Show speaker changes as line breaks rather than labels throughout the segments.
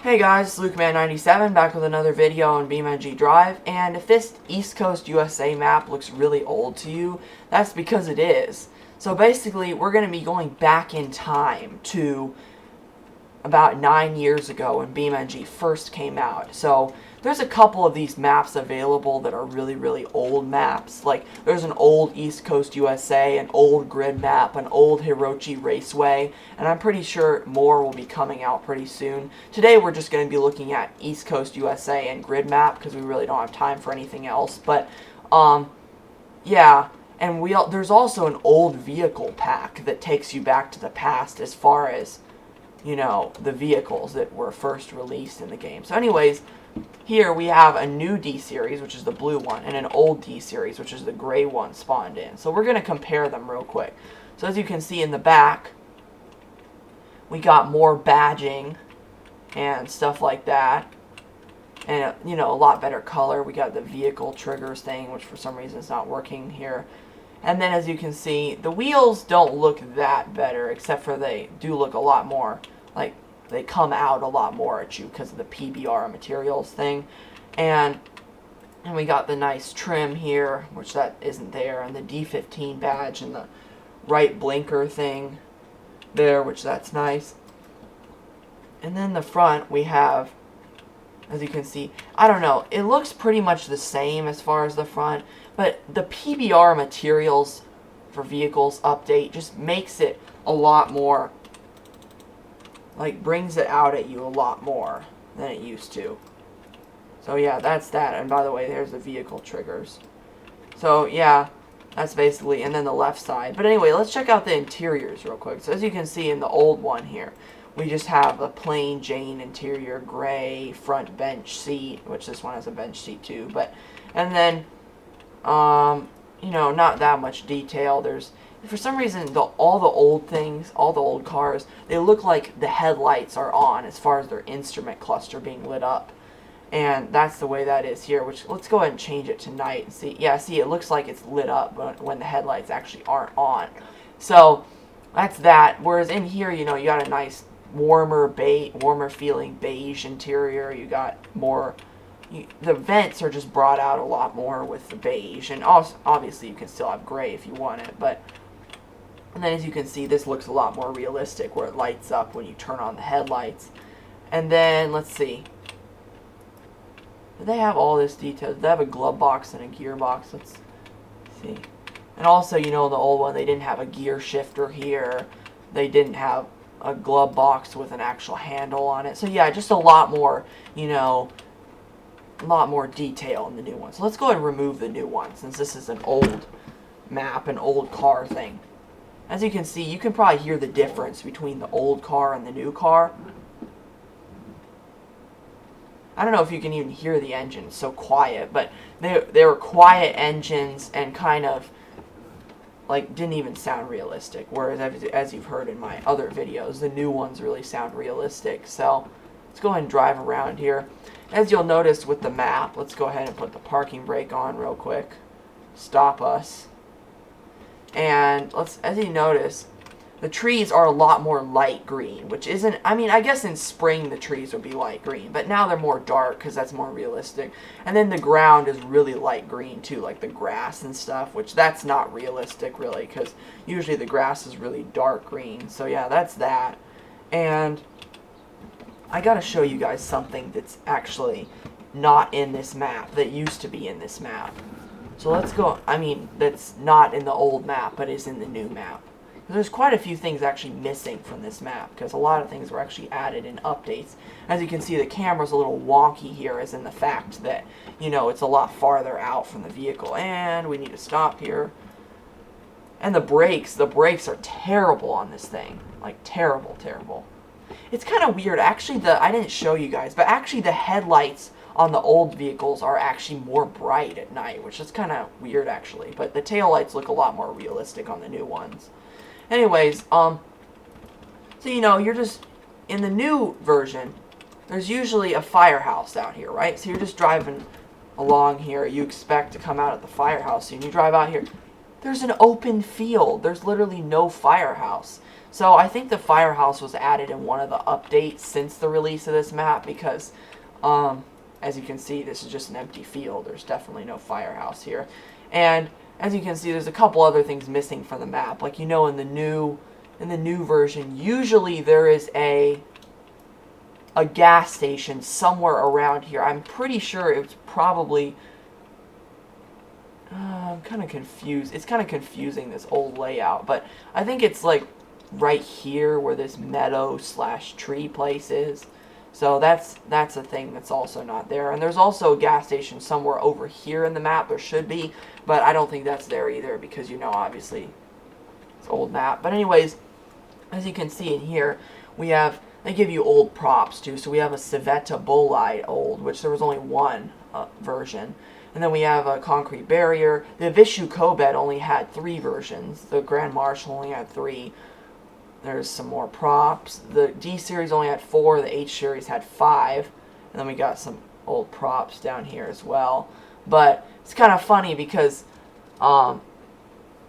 Hey guys, it's LukeMan97 back with another video on BeamNG.Drive, and if this East Coast USA map looks really old to you, that's because it is. So basically, we're going to be going back in time to about 9 years ago when BeamNG first came out. So there's a couple of these maps available that are really old maps. Like there's an old East Coast USA, an old grid map, an old Hirochi Raceway, and I'm pretty sure more will be coming out pretty soon. Today we're just going to be looking at East Coast USA and grid map because we really don't have time for anything else. But yeah, and there's also an old vehicle pack that takes you back to the past as far as, you know, the vehicles that were first released in the game. So anyways, here we have a new D-Series, which is the blue one, and an old D-Series, which is the gray one spawned in. So we're going to compare them real quick. So as you can see in the back, we got more badging and stuff like that. And, you know, a lot better color. We got the vehicle triggers thing, which for some reason is not working here. And then as you can see, the wheels don't look that better, except for they do look a lot more, like, they come out a lot more at you because of the PBR materials thing. And we got the nice trim here, which that isn't there, and the D15 badge and the right blinker thing there, which that's nice. And then the front we have, as you can see, I don't know, it looks pretty much the same as far as the front, but the PBR materials for vehicles update just makes it a lot more, like, brings it out at you a lot more than it used to. So yeah, that's that. And by the way, there's the vehicle triggers. So yeah, that's basically, and then the left side. But anyway, let's check out the interiors real quick. So as you can see in the old one here, we just have a plain Jane interior, gray front bench seat, which this one has a bench seat too. But, and then, you know, not that much detail. There's, for some reason, all the old things, all the old cars, they look like the headlights are on as far as their instrument cluster being lit up. And that's the way that is here, which, let's go ahead and change it to night and see. Yeah, see, it looks like it's lit up when the headlights actually aren't on. So, that's that. Whereas in here, you know, you got a nice warmer feeling beige interior. You got more, the vents are just brought out a lot more with the beige. And also, obviously, you can still have gray if you want it, but... And then as you can see, this looks a lot more realistic where it lights up when you turn on the headlights. And then, let's see. Do they have all this detail? Do they have a glove box and a gearbox? Let's see. And also, you know, the old one, they didn't have a gear shifter here. They didn't have a glove box with an actual handle on it. So yeah, just a lot more, you know, a lot more detail in the new one. So let's go ahead and remove the new one since this is an old map, an old car thing. As you can see, you can probably hear the difference between the old car and the new car. I don't know if you can even hear the engine, it's so quiet, but they were quiet engines and kind of, like, didn't even sound realistic. Whereas, as you've heard in my other videos, the new ones really sound realistic. So, let's go ahead and drive around here. As you'll notice with the map, let's go ahead and put the parking brake on real quick. Stop us. And as you notice, the trees are a lot more light green, which isn't, I mean, I guess in spring the trees would be light green, but now they're more dark because that's more realistic. And then the ground is really light green too, like the grass and stuff, which that's not realistic really, because usually the grass is really dark green. So yeah, that's that. And I gotta show you guys something that's actually not in this map, that used to be in this map. So let's go, I mean, that's not in the old map, but is in the new map. There's quite a few things actually missing from this map, because a lot of things were actually added in updates. As you can see, the camera's a little wonky here, as in the fact that, you know, it's a lot farther out from the vehicle. And we need to stop here. And the brakes are terrible on this thing. Like, terrible. It's kind of weird. Actually, I didn't show you guys, but actually the headlights on the old vehicles are actually more bright at night, which is kind of weird actually. But the taillights look a lot more realistic on the new ones. Anyways, so you know, you're just, in the new version, there's usually a firehouse out here, right? So you're just driving along here, you expect to come out at the firehouse, and you drive out here, there's an open field. There's literally no firehouse. So I think the firehouse was added in one of the updates since the release of this map because, as you can see, this is just an empty field. There's definitely no firehouse here. And as you can see, there's a couple other things missing from the map. Like, you know, in the new version, usually there is a gas station somewhere around here. I'm pretty sure it's probably... I'm kind of confused. It's kind of confusing, this old layout. But I think it's, like, right here where this meadow/tree place is. So that's a thing that's also not there. And there's also a gas station somewhere over here in the map. There should be. But I don't think that's there either because, you know, obviously, it's an old map. But anyways, as you can see in here, we have... They give you old props, too. So we have a Civetta Bolide old, which there was only one version. And then we have a concrete barrier. The Vishu Kobet only had 3 versions. The Grand Marshal only had 3. There's some more props. The D series only had 4. The H series had 5. And then we got some old props down here as well. But it's kind of funny because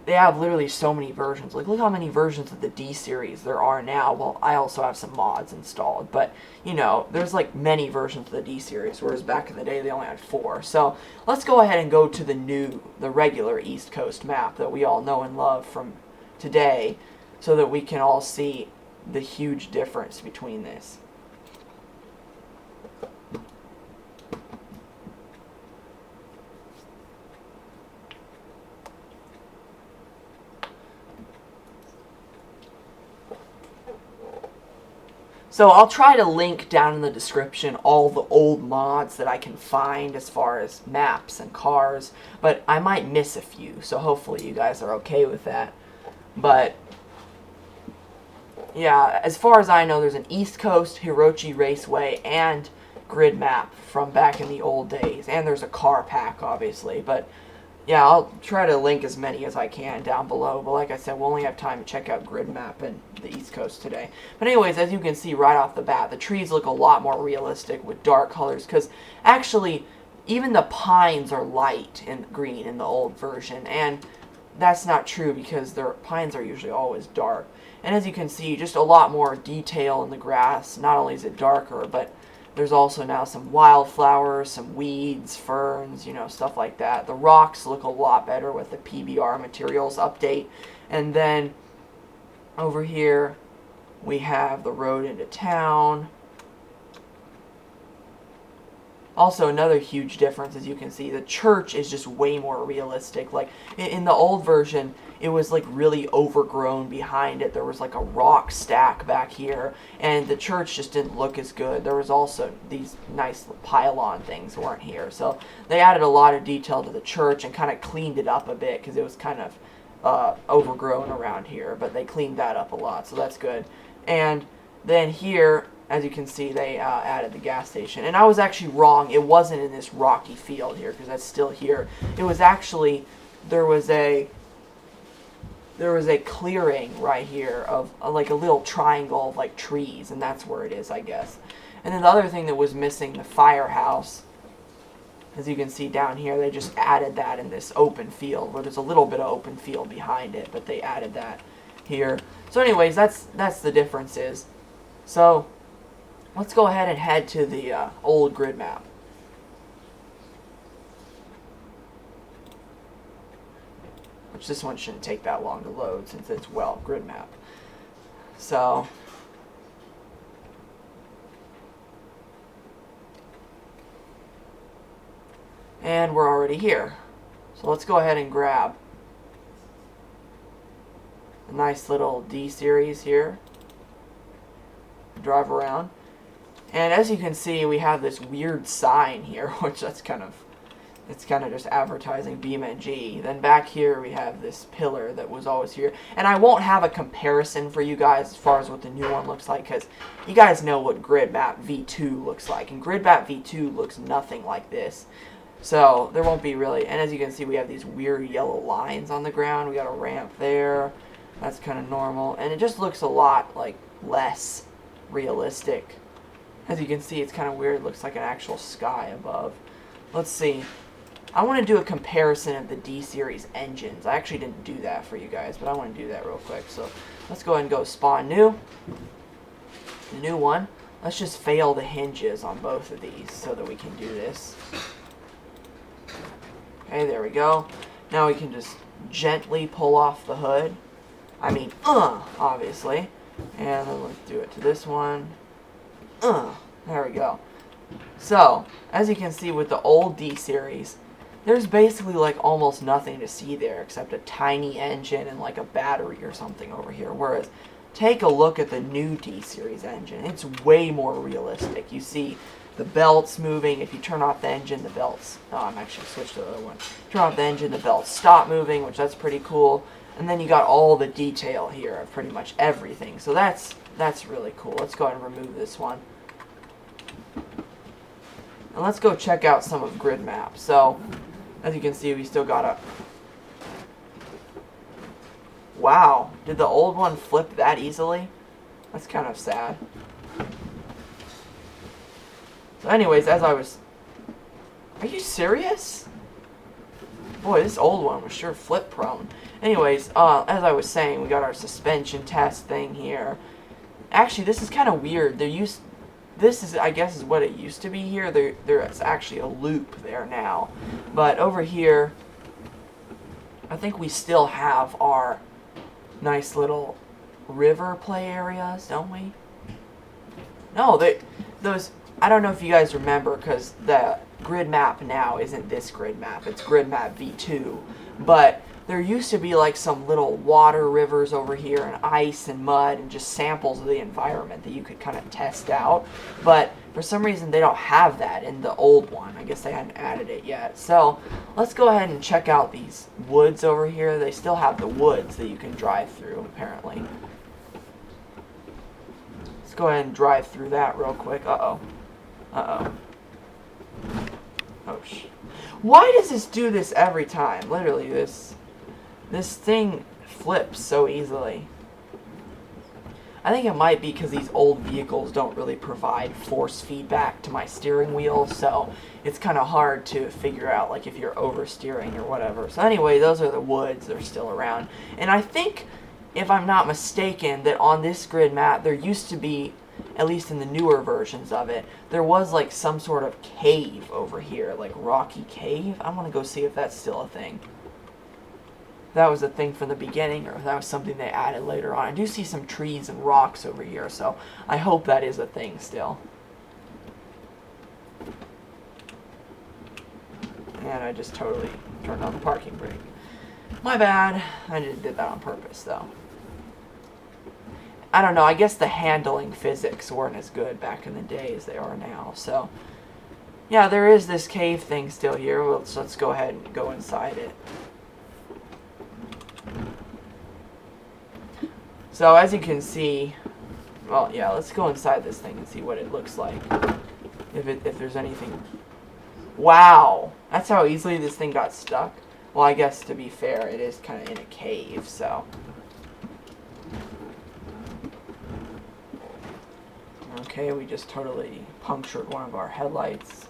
they have literally so many versions. Like, look how many versions of the D series there are now. Well, I also have some mods installed. But, you know, there's like many versions of the D series, whereas back in the day they only had 4. So let's go ahead and go to the regular East Coast map that we all know and love from today, so that we can all see the huge difference between this. So I'll try to link down in the description all the old mods that I can find as far as maps and cars, but I might miss a few, so hopefully you guys are okay with that. But yeah, as far as I know, there's an East Coast, Hirochi Raceway, and grid map from back in the old days, and there's a car pack, obviously, but yeah, I'll try to link as many as I can down below, but like I said, we'll only have time to check out grid map and the East Coast today. But anyways, as you can see right off the bat, the trees look a lot more realistic with dark colors, because actually, even the pines are light and green in the old version, and that's not true because their pines are usually always dark. And as you can see, just a lot more detail in the grass. Not only is it darker, but there's also now some wildflowers, some weeds, ferns, you know, stuff like that. The rocks look a lot better with the PBR materials update. And then over here we have the road into town. Also, another huge difference, as you can see, the church is just way more realistic. Like, in the old version, it was, like, really overgrown behind it. There was, like, a rock stack back here, and the church just didn't look as good. There was also these nice pylon things weren't here. So, they added a lot of detail to the church and kind of cleaned it up a bit, because it was kind of overgrown around here. But they cleaned that up a lot, so that's good. And then here, as you can see, they added the gas station. And I was actually wrong. It wasn't in this rocky field here, because that's still here. It was actually, there was a clearing right here of like a little triangle of like trees, and that's where it is, I guess. And then the other thing that was missing, the firehouse, as you can see down here, they just added that in this open field, where there's a little bit of open field behind it, but they added that here. So anyways, that's the differences. So let's go ahead and head to the old grid map. Which this one shouldn't take that long to load since it's, well, grid map. So and we're already here. So let's go ahead and grab a nice little D series here. Drive around. And as you can see, we have this weird sign here, which it's kind of just advertising BeamNG. Then back here we have this pillar that was always here. And I won't have a comparison for you guys as far as what the new one looks like, because you guys know what Grid Map V2 looks like. And Grid Map V2 looks nothing like this. So there won't be really, and as you can see, we have these weird yellow lines on the ground. We got a ramp there. That's kind of normal. And it just looks a lot like less realistic. As you can see, it's kind of weird. It looks like an actual sky above. Let's see. I want to do a comparison of the D-Series engines. I actually didn't do that for you guys, but I want to do that real quick. So let's go ahead and go spawn new. New one. Let's just fail the hinges on both of these so that we can do this. Okay, there we go. Now we can just gently pull off the hood. I mean, obviously. And then let's do it to this one. There we go. So, as you can see with the old D-Series, there's basically like almost nothing to see there except a tiny engine and like a battery or something over here. Whereas, take a look at the new D-Series engine. It's way more realistic. You see the belts moving. If you turn off the engine, the belts... Oh, I'm actually switched to the other one. Turn off the engine, the belts stop moving, which that's pretty cool. And then you got all the detail here of pretty much everything. So that's really cool. Let's go ahead and remove this one. And let's go check out some of grid maps. So, as you can see, we still got a... Wow, did the old one flip that easily? That's kind of sad. So anyways, as I was... Are you serious? Boy, this old one was sure flip prone. Anyways, as I was saying, we got our suspension test thing here. Actually, this is kind of weird. This is, I guess, is what it used to be here. There's actually a loop there now. But over here, I think we still have our nice little river play areas, don't we? No, those... I don't know if you guys remember, because the grid map now isn't this grid map. It's grid map V2. But there used to be like some little water rivers over here and ice and mud and just samples of the environment that you could kind of test out. But for some reason they don't have that in the old one. I guess they hadn't added it yet. So let's go ahead and check out these woods over here. They still have the woods that you can drive through, apparently. Let's go ahead and drive through that real quick. Uh-oh. Uh-oh. Oh, why does this do this every time? Literally, this thing flips so easily. I think it might be because these old vehicles don't really provide force feedback to my steering wheel, so it's kind of hard to figure out, like, if you're oversteering or whatever. So anyway, those are the woods that are still around. And I think, if I'm not mistaken, that on this grid map, there used to be, at least in the newer versions of it, there was like some sort of cave over here, like rocky cave. I want to go see if that's still a thing. That was a thing from the beginning, or that was something they added later on. I do see some trees and rocks over here, so I hope that is a thing still. And I just totally turned on the parking brake. My bad. I just did that on purpose, though. I don't know, I guess the handling physics weren't as good back in the day as they are now, so... Yeah, there is this cave thing still here. Let's go ahead and go inside it. So, as you can see... Well, yeah, let's go inside this thing and see what it looks like. If there's anything... Wow! That's how easily this thing got stuck? Well, I guess, to be fair, it is kind of in a cave, so... Okay, we just totally punctured one of our headlights,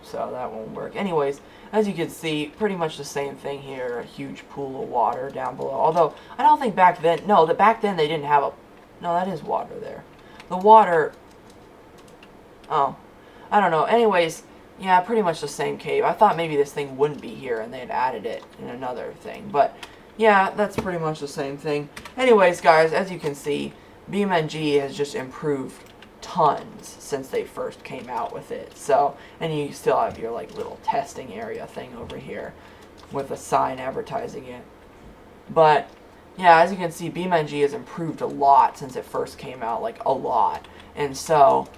so that won't work. Anyways, as you can see, pretty much the same thing here, a huge pool of water down below. Although, I don't think back then, no, back then they didn't have a, no, that is water there. The water, oh, I don't know. Anyways, yeah, pretty much the same cave. I thought maybe this thing wouldn't be here and they'd added it in another thing, but yeah, that's pretty much the same thing. Anyways, guys, as you can see, BeamNG has just improved tons since they first came out with it. So, and you still have your like little testing area thing over here with a sign advertising it. But yeah, as you can see, BeamNG has improved a lot since it first came out, like a lot. And so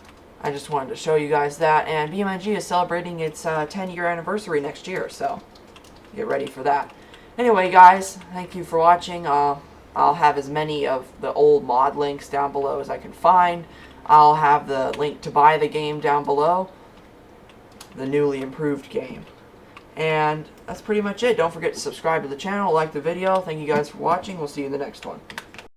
I just wanted to show you guys that. And BeamNG is celebrating its 10-year anniversary next year, so get ready for that. Anyway, guys, thank you for watching. I'll have as many of the old mod links down below as I can find. I'll have the link to buy the game down below, the newly improved game. And that's pretty much it. Don't forget to subscribe to the channel, like the video. Thank you guys for watching. We'll see you in the next one.